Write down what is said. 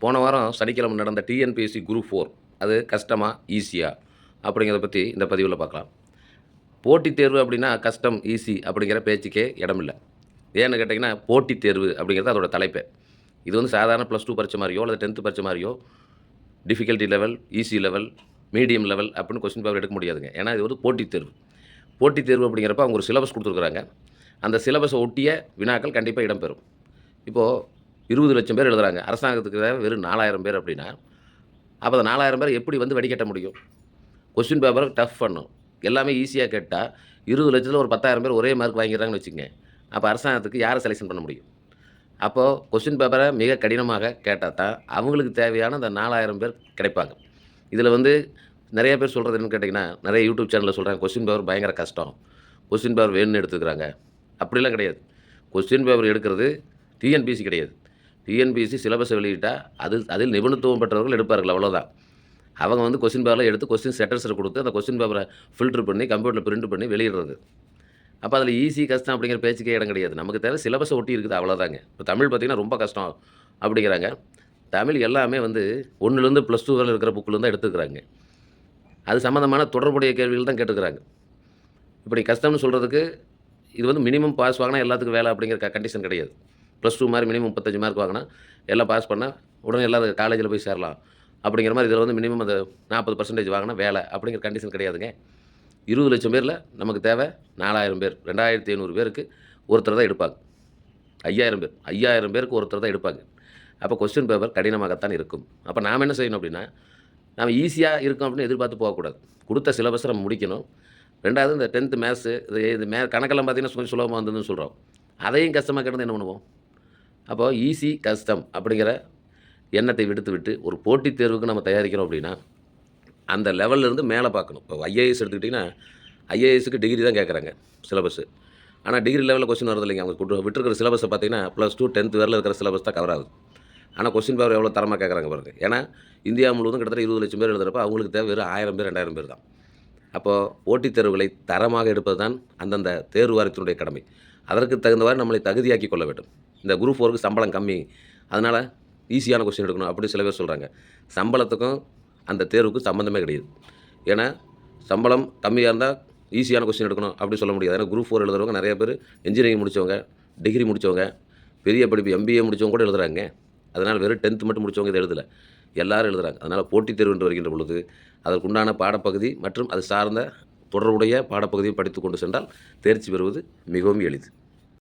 போன வாரம் சனிக்கிழமை நடந்த டிஎன்பிஎஸ்சி குரூப் 4 அது கஷ்டமா ஈஸியா அப்படிங்கிறத பற்றி இந்த பதிவில் பார்க்கலாம். போட்டித் தேர்வு அப்படின்னா கஷ்டம் ஈஸி அப்படிங்கிற பேச்சுக்கே இடமில்ல. ஏன்னு கேட்டிங்கன்னா போட்டித் தேர்வு அப்படிங்கிறது அதோட தலைப்பே. இது வந்து சாதாரண +2 பரீட்சை மாதிரியோ அல்லது 10th பரீட்சை மாதிரியோ difficulty level, easy level, medium level அப்படின்னு கொஸ்டின் பேப்பர் எடுக்க முடியாதுங்க. ஏன்னா இது வந்து போட்டித் தேர்வு. போட்டித் தேர்வு அப்படிங்கிறப்ப அவங்க ஒரு சிலபஸ் கொடுத்துருக்குறாங்க. அந்த சிலபஸை ஒட்டிய வினாக்கள் கண்டிப்பாக இடம்பெறும். இப்போது 20,00,000 பேர் எழுதுறாங்க. அரசாங்கத்துக்கு தேவை வெறும் 4,000 பேர் அப்படின்னா, அப்போ அந்த 4,000 பேர் எப்படி வந்து வடிகட்ட முடியும்? கொஸ்டின் பேப்பரை டஃப் பண்ணும். எல்லாமே ஈஸியாக கேட்டால் 20,00,000த்தில் ஒரு 10,000 பேர் ஒரே மார்க் வாங்கிடுறாங்கன்னு வச்சுக்கங்க. அப்போ அரசாங்கத்துக்கு யாரை செலெக்ஷன் பண்ண முடியும்? அப்போது கொஸ்டின் பேப்பரை மிக கடினமாக கேட்டால் தான் அவங்களுக்கு தேவையான அந்த 4,000 பேர் கிடைப்பாங்க. இதில் வந்து நிறைய பேர் சொல்கிறது என்னன்னு கேட்டிங்கன்னா, நிறைய யூடியூப் சேனலில் சொல்கிறாங்க கொஸ்டின் பேப்பர் பயங்கர கஷ்டம். கொஸ்டின் பேப்பர் வேணும்னு எடுத்துக்கிறாங்க. அப்படிலாம் கிடையாது. கொஸ்டின் பேப்பர் எடுக்கிறது டிஎன்பிஎஸ்சி கிடையாது. டிஎன்பிஎஸ்சி சிலபஸை வெளியிட்டா அதில் நிபுணத்துவம் பெற்றவர்கள் எடுப்பார்கள், அவ்வளோதான். அவங்க வந்து கொஸ்டின் பேப்பரில் எடுத்து கொஸ்டின் செட்டர்ஸில் கொடுத்து அந்த கொஸ்டின் பேப்பரை ஃபில்டர் பண்ணி கம்ப்யூட்டரில் பிரிண்ட் பண்ணி வெளியிடுறது. அப்போ அதில் ஈஸி கஷ்டம் அப்படிங்கிற பேச்சுக்கே இடம் கிடையாது. நமக்கு தேவை சிலபஸை ஒட்டி இருக்குது, அவ்வளோதாங்க. இப்போ தமிழ் பார்த்திங்கன்னா ரொம்ப கஷ்டம் அப்படிங்கிறாங்க. தமிழ் எல்லாமே வந்து 1லேருந்து +2 வரை இருக்கிற புக்கில் தான் எடுத்துக்கிறாங்க. அது சம்மந்தமான தொடர்புடைய கேள்விகள் தான் கேட்டுக்கிறாங்க. இப்படி கஷ்டம்னு சொல்கிறதுக்கு இது வந்து மினிமம் பாஸ் வாங்கினா எல்லாத்துக்கும் வேலை அப்படிங்கிற கண்டிஷன் கிடையாது. +2 மாதிரி மினிமம் 35 மார்க் வாங்கினா எல்லாம் பாஸ் பண்ணால் உடனே எல்லோரும் காலேஜில் போய் சேரலாம் அப்படிங்கிற மாதிரி இதில் வந்து மினிமம் அந்த 40% வாங்கினா வேலை அப்படிங்கிற கண்டிஷன் கிடையாதுங்க. 20,00,000 பேரில் நமக்கு தேவை 4,000 பேர். 2,500 பேருக்கு ஒருத்தர் தான் எடுப்பாங்க. 5,000 பேர் 5,000 பேருக்கு ஒருத்தர் தான் எடுப்பாங்க. அப்போ கொஸ்டின் பேப்பர் கடினமாகத்தான் இருக்கும். அப்போ நாம் என்ன செய்யணும் அப்படின்னா, நம்ம ஈஸியாக இருக்கும் அப்படின்னு எதிர்பார்த்து போகக்கூடாது. கொடுத்த சிலபஸை நம்ம முடிக்கணும். 2வது இந்த 10th மேத்ஸு இது கணக்கெல்லாம் பார்த்திங்கன்னா கொஞ்சம் சுலபமாக வந்ததுன்னு சொல்கிறோம். அதையும் கஷ்டமாக கிடந்து என்ன பண்ணுவோம்? அப்போ ஈஸி கஷ்டம் அப்படிங்கிற எண்ணத்தை விடுத்துவிட்டு ஒரு போட்டித் தேர்வுக்கு நம்ம தயாரிக்கிறோம் அப்படின்னா அந்த லெவல்லேருந்து மேலே பார்க்கணும். இப்போ ஐஏஎஸ் எடுத்துக்கிட்டிங்கன்னா ஐஏஎஸ்க்கு டிகிரி தான் கேட்குறாங்க சிலபஸ்ஸு. ஆனால் டிகிரி லெவலில் கொஸ்டின் வரது இல்லைங்க. அவங்க விட்டுருக்கிற சிலபஸை பார்த்தீங்கன்னா +2 10th வரையில் இருக்கிற சிலபஸ் தான் கவர் ஆகுது. ஆனால் கொஸ்டின் பேப்பர் எவ்வளோ தரமாக கேட்குறாங்க பாருங்கள். ஏன்னா இந்தியா முழுவதும் கிட்டத்தட்ட 20,00,000 பேர் எழுதுகிறப்ப அவங்களுக்கு தேவை வெறும் 1000 பேர் 2,000 பேர் தான். அப்போது போட்டித் தேர்வுகளை தரமாக எடுப்பது தான் அந்தந்த தேர்வு வாரியத்தினுடைய கடமை. அதற்கு தகுந்தவாறு நம்மளை தகுதியாக்கி கொள்ள வேண்டும். இந்த குரூப் 4க்கு சம்பளம் கம்மி, அதனால் ஈஸியான கொஸ்டின் எடுக்கணும் அப்படி சில பேர் சொல்கிறாங்க. சம்பளத்துக்கும் அந்த தேர்வுக்கும் சம்மந்தமே கிடையாது. ஏன்னா சம்பளம் கம்மியாக இருந்தால் ஈஸியான கொஸ்டின் எடுக்கணும் அப்படி சொல்ல முடியாது. ஏன்னா குரூப் 4 எழுதுறவங்க நிறைய பேர் இன்ஜினியரிங் முடித்தவங்க, டிகிரி முடித்தவங்க, பெரிய படிப்பு MBA முடித்தவங்க கூட எழுதுகிறாங்க. அதனால் வெறும் 10th மட்டும் முடித்தவங்க இதை எழுதலை, எல்லோரும் எழுதுகிறாங்க. அதனால் போட்டித் தேர்வு என்று வருகின்ற பொழுது அதற்குண்டான பாடப்பகுதி மற்றும் அது சார்ந்த தொடர்புடைய பாடப்பகுதியை படித்து கொண்டு சென்றால் தேர்ச்சி பெறுவது மிகவும் எளிது.